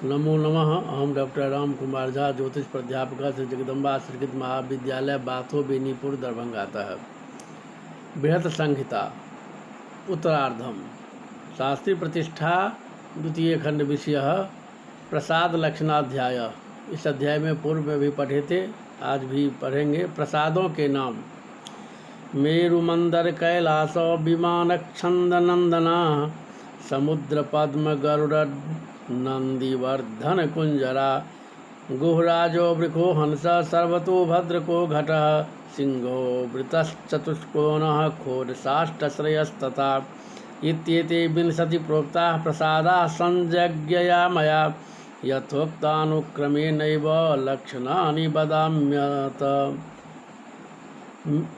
नमो नमः। अहम डॉक्टर राम कुमार झा, ज्योतिष प्राध्यापक श्री जगदम्बा श्रीकृत महाविद्यालय बाथो बेनीपुर दरभंगातः। बृहत् संहिता उत्तरार्धम शास्त्री प्रतिष्ठा द्वितीय खंड विषय प्रसाद लक्षणाध्याय। इस अध्याय में पूर्व में भी पढ़े थे, आज भी पढ़ेंगे। प्रसादों के नाम। मेरु मंदर कैलास विमानक्षंद नंदना समुद्र पद्म गरुड़ नंदीवर्धन कुंजरा गुहराजो वृको हंस सर्वतो भद्रको घट सिंहो वृतश्चतुष्कोणः खोडसाष्टश्रयस्तथा इत्येते विंशति प्रोक्ताः प्रसादाः संयज्ञया मया यथोक्तानुक्रमेणैव लक्षणानि वदाम्यत।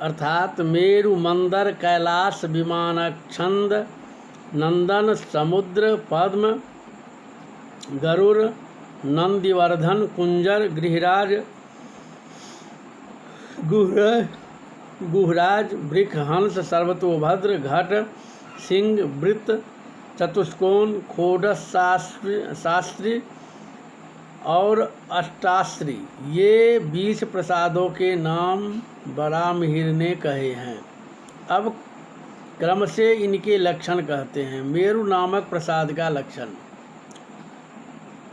अर्थात मेरु मंदर कैलाश विमानक्षंद नंदन समुद्र पद्म गरुड़ नंदीवर्धन कुंजर गृहराज गुहराज वृक हंस सर्वतोभद्र घट सिंह वृत्त चतुष्कोण खोडस शास्त्री और अष्टाश्री, ये 20 प्रसादों के नाम बरामहिर ने कहे हैं। अब क्रम से इनके लक्षण कहते हैं। मेरु नामक प्रसाद का लक्षण।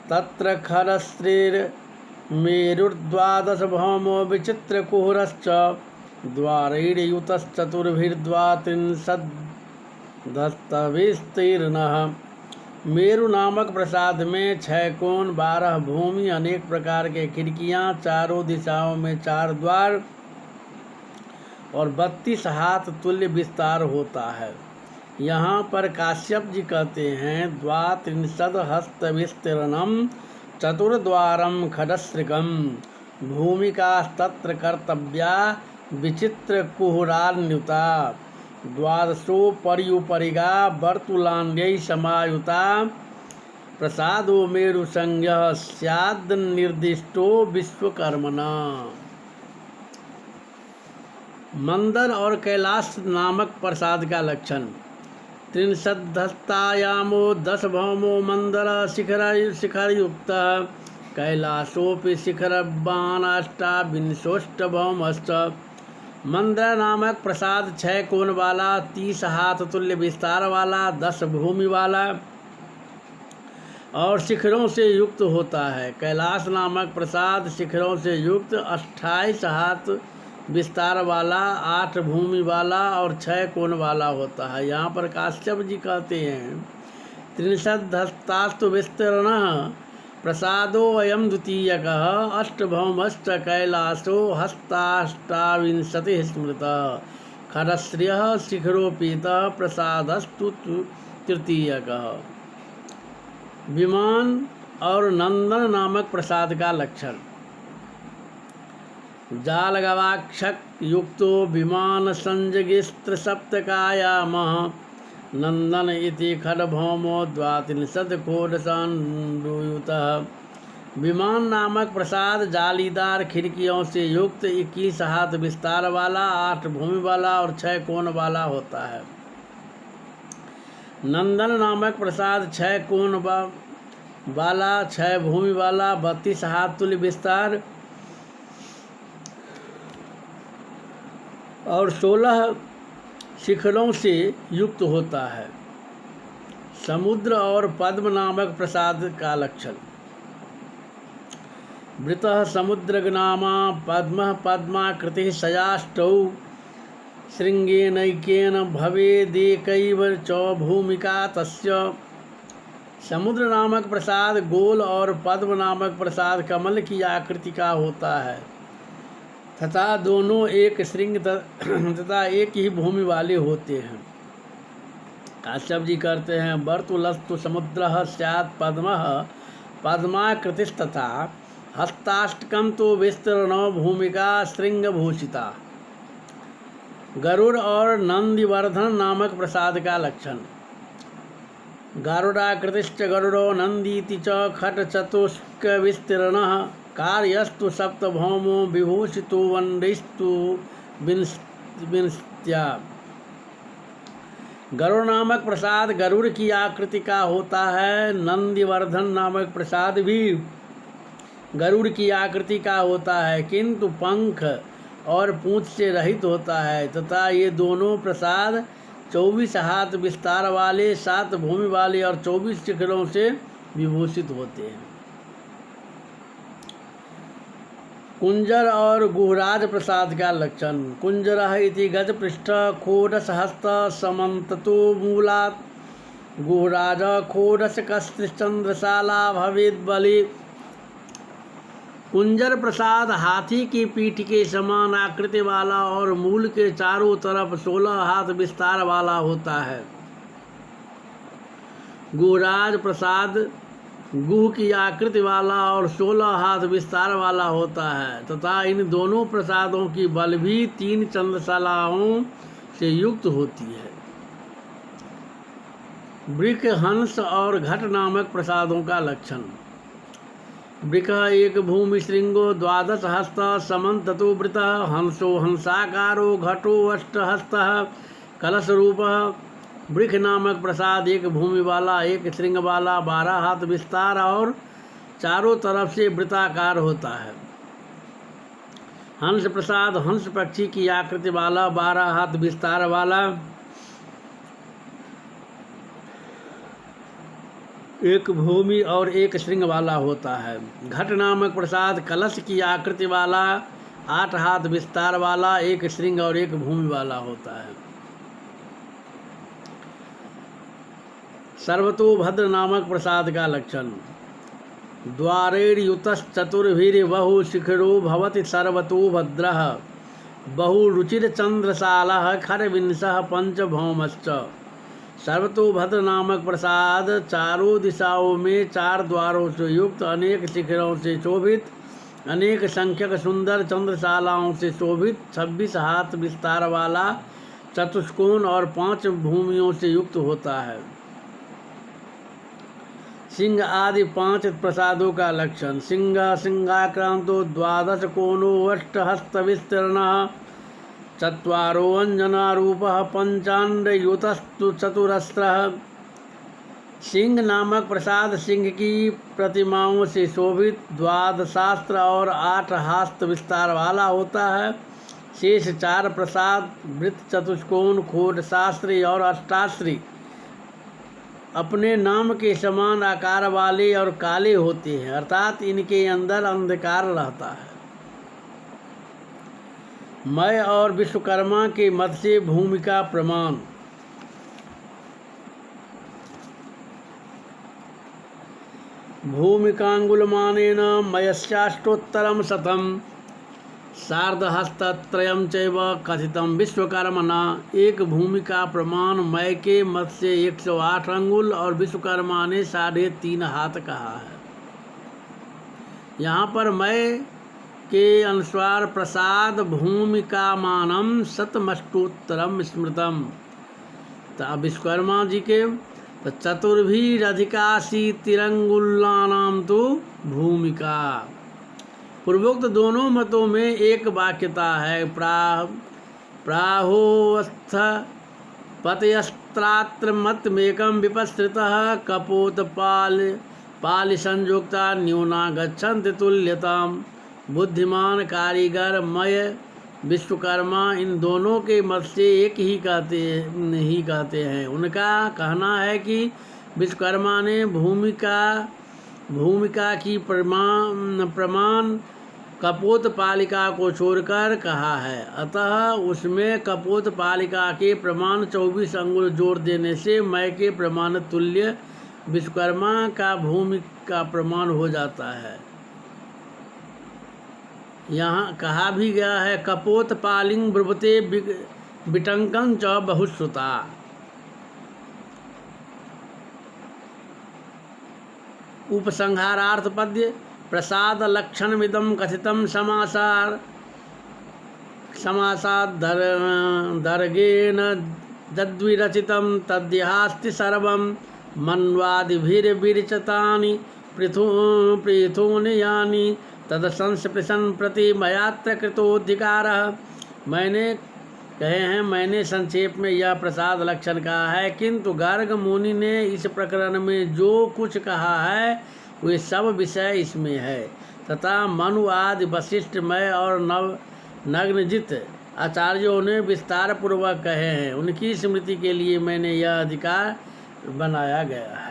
तत्र खरस्त्रीर मेरुर्द्वादश भौमो विचित्र कुहरश्च द्वारैर्युतश्चतुर्भिर्द्वात्रिंशद्दस्तविस्तीर्णः। मेरु नामक प्रसाद में 6 कोण, 12 भूमि, अनेक प्रकार के खिड़कियां, चारों दिशाओं में 4 द्वार और 32 हाथ तुल्य विस्तार होता है। यहाँ पर काश्यप जी कहते हैं द्वात्रिंशद हस्त विस्तीर्णम चतुर्द्वारम खडस्त्रिकम भूमिका तत्र कर्तव्या विचित्र कुहरान्युता द्वादशो पर्युपरिगा वर्तुलान्यै समायुता प्रसादो मेरु संज्ञः स्याद् निर्दिष्टो विश्वकर्मणा। मंदर और कैलाश नामक प्रसाद का लक्षण। 63 10 भौमो मंदर शिखरयुक्त कैलाशोपि शिखरवान् 28 भौमश्च। मंदर नामक प्रसाद 6 कोण वाला, 30 हाथ तुल्य विस्तार वाला, 10 भूमि वाला और शिखरों से युक्त होता है। कैलाश नामक प्रसाद शिखरों से युक्त 28 हाथ विस्तार वाला, 8 भूमि वाला और 6 कोण वाला होता है। यहाँ पर काश्यप जी कहते हैं 63 हस्तास्तु विस्तीर्णः प्रसादो अयम द्वितीयकः अष्टभौमश्च कैलासो हस्ताष्टाविंशतिः स्मृतः खरश्रियः शिखरोपीतः प्रसादस्तु तृतीयकः। विमान और नंदन नामक प्रसाद का लक्षण। जालगवाक्षक युक्तो विमान संजगिस्त्र सप्तकायामः नंदन इति खडभौमो द्वात्रिंशत् खोडसाण्डुयुतः। विमान नामक प्रसाद जालीदार खिड़कियों से युक्त 21 हाथ विस्तार वाला, 8 भूमि वाला और 6 कोण वाला होता है। नंदन नामक प्रसाद 6 कोण वाला, 6 भूमि वाला, 32 हाथ तुल्य विस्तार और 16 शिखरों से युक्त होता है। समुद्र और पद्म नामक प्रसाद का लक्षण। वृतः समुद्रग्नामा पद्मः पद्माकृतिः सयाष्टौ श्रृंगेनैकेन भवेदेकैव च भूमिका तस्य। समुद्र नामक प्रसाद गोल और पद्म नामक प्रसाद कमल की आकृति का होता है तथा दोनों एक श्रृंग तथा एक ही भूमि वाले होते हैं। काश्यप जी करते हैं वर्तुलस्तु समुद्रः स्यात् पद्मः पद्माकृतिस्तथा हस्ताष्टकं तो विस्तृणो भूमिका श्रृंगभूषिता। गरुड़ और नंदीवर्धन नामक प्रसाद का लक्षण। गारुडाकृतिश्च गरुड़ो नंदीति च खट चतुष्क विस्तीर्णः कार्यस्तु सप्तभौमो विभूषितो वंडैस्तु विंशत्या। गरुड़ नामक प्रसाद गरुड़ की आकृति का होता है। नंदिवर्धन नामक प्रसाद भी गरुड़ की आकृति का होता है, किंतु पंख और पूंछ से रहित होता है तथा ये दोनों प्रसाद 24 हाथ विस्तार वाले, 7 भूमि वाले और 24 शिखरों से विभूषित होते हैं। कुंजर और गुहराज प्रसाद का लक्षण। कुंजरः इति गजपृष्ठ खोडशहस्त समन्ततो मूलात्, गुहराज खोडशकस्त्रचन्द्रशाला भवेद् बलि। कुंजर प्रसाद हाथी की पीठ के समान आकृति वाला और मूल के चारों तरफ 16 हाथ विस्तार वाला होता है। गुहराज प्रसाद गुह की आकृति वाला और 16 हाथ विस्तार वाला होता है तथा इन दोनों प्रसादों की बल भी 3 चंद्रशालाओं से युक्त होती है। वृक, हंस और घट नामक प्रसादों का लक्षण। वृक एक भूमि श्रृंगो 12 हस्त समन्ततो वृतः, हंसो हंसाकारो घटो अष्टहस्तः कलश रूपः। वृक्ष नामक प्रसाद एक भूमि वाला, एक श्रृंग वाला, 12 हाथ विस्तार और चारों तरफ से वृत्ताकार होता है। हंस प्रसाद हंस पक्षी की आकृति वाला, 12 हाथ विस्तार वाला, एक भूमि और एक श्रृंग वाला होता है। घट नामक प्रसाद कलश की आकृति वाला, 8 हाथ विस्तार वाला, एक श्रृंग और एक भूमि वाला होता है। सर्वतोभद्र नामक प्रसाद का लक्षण। द्वारैर्युतश्चतुर्भिर्बहु शिखरो भवति सर्वतोभद्रः, बहुरुचिरचन्द्रशालः खरविंशः पंचभौमश्च। सर्वतोभद्र नामक प्रसाद चारों दिशाओं में 4 द्वारों से युक्त, अनेक शिखरों से शोभित, अनेक संख्यक सुंदर चंद्रशालाओं से शोभित, 26 हाथ विस्तार वाला, चतुष्कोण और 5 भूमियों से युक्त होता है। सिंह आदि 5 प्रसादों का लक्षण। सिंह सिंहाक्रांतो 12 कोणो अष्टहस्त विस्तीर्णः, 4 अंजनारूपः पंचाण्डयुतस्तु चतुरस्रः। सिंह नामक प्रसाद सिंह की प्रतिमाओं से शोभित, 12 शास्त्र और 8 हस्त विस्तार वाला होता है। शेष 4 प्रसाद वृत्त, चतुष्कोण, खोड शास्त्री और अष्टाश्री अपने नाम के समान आकार वाले और काले होते हैं, अर्थात इनके अंदर अंधकार रहता है। मैं और विश्वकर्मा के मत से भूमि का प्रमाण। भूमिकांगुलमानेन मयस्याष्टोत्तरं शतं, सार्धहस्तत्रयं चैव कथितं विश्वकर्मणा। एक भूमि का प्रमाण मय के मत से 108 अंगुल और विश्वकर्मा ने 3.5 हाथ कहा है। यहाँ पर मय के अनुसार प्रसाद भूमिकामानं शतमष्टोत्तरं स्मृतम, तो विश्वकर्मा जी के चतुर्भिरधिकाशीतिरंगुलानां तो भूमिका। पूर्वोक्त दोनों मतों में एक वाक्यता है। प्राहोस्थ पतयस्त्रात्र मतमेकं विपश्रितः, कपोत पाल संयुक्ता न्यूना गच्छन्ति तुल्यताम्। बुद्धिमान कारीगर मय विश्वकर्मा इन दोनों के मत से एक ही कहते हैं। उनका कहना है कि विश्वकर्मा ने भूमिका की प्रमाण कपोत पालिका को छोड़कर कहा है, अतः उसमें कपोत पालिका के प्रमाण 24 अंगुल जोड़ देने से मय के प्रमाण तुल्य विश्वकर्मा का भूमि का प्रमाण हो जाता है। यहाँ कहा भी गया है कपोत पालिंग ब्रुवते विटंकं च बहुश्रुता। उपसंहारार्थ पद्य। प्रसाद लक्षणमिदं कथितं समासाद्धर्गेण दद्विरचितं तद्यहास्ति सर्वं, मन्वादिभिर्विरचितानि पृथूनि तदसंस्पृशन् प्रति मयात्र कृतोद्धिकारः। मैंने कहे हैं। मैंने संक्षेप में यह प्रसाद लक्षण कहा है, किंतु गर्ग मुनि ने इस प्रकरण में जो कुछ कहा है वे सब विषय इसमें है, तथा मनु आदि वशिष्ठ मय और नग्नजित आचार्यों ने विस्तार पूर्वक कहे हैं। उनकी स्मृति के लिए मैंने यह अधिकार बनाया गया है।